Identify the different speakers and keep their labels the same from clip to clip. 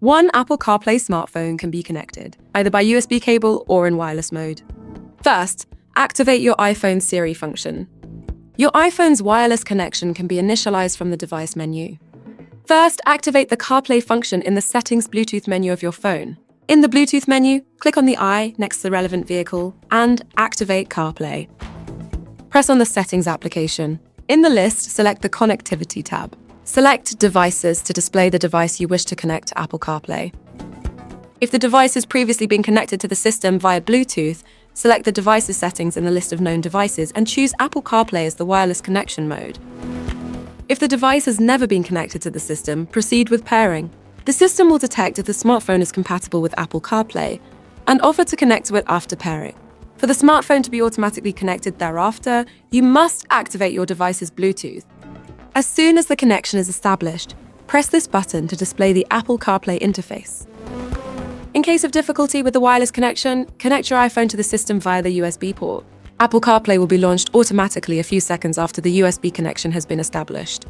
Speaker 1: One Apple CarPlay smartphone can be connected, either by USB cable or in wireless mode. First, activate your iPhone's Siri function. Your iPhone's wireless connection can be initialized from the device menu. First, activate the CarPlay function in the Settings Bluetooth menu of your phone. In the Bluetooth menu, click on the I next to the relevant vehicle and activate CarPlay. Press on the Settings application. In the list, select the Connectivity tab. Select Devices to display the device you wish to connect to Apple CarPlay. If the device has previously been connected to the system via Bluetooth, select the Devices settings in the list of known devices and choose Apple CarPlay as the wireless connection mode. If the device has never been connected to the system, proceed with pairing. The system will detect if the smartphone is compatible with Apple CarPlay and offer to connect to it after pairing. For the smartphone to be automatically connected thereafter, you must activate your device's Bluetooth. As soon as the connection is established, press this button to display the Apple CarPlay interface. In case of difficulty with the wireless connection, connect your iPhone to the system via the USB port. Apple CarPlay will be launched automatically a few seconds after the USB connection has been established.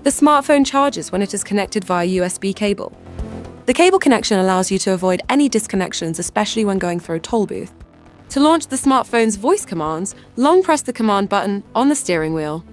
Speaker 1: The smartphone charges when it is connected via USB cable. The cable connection allows you to avoid any disconnections, especially when going through a toll booth. To launch the smartphone's voice commands, long press the command button on the steering wheel.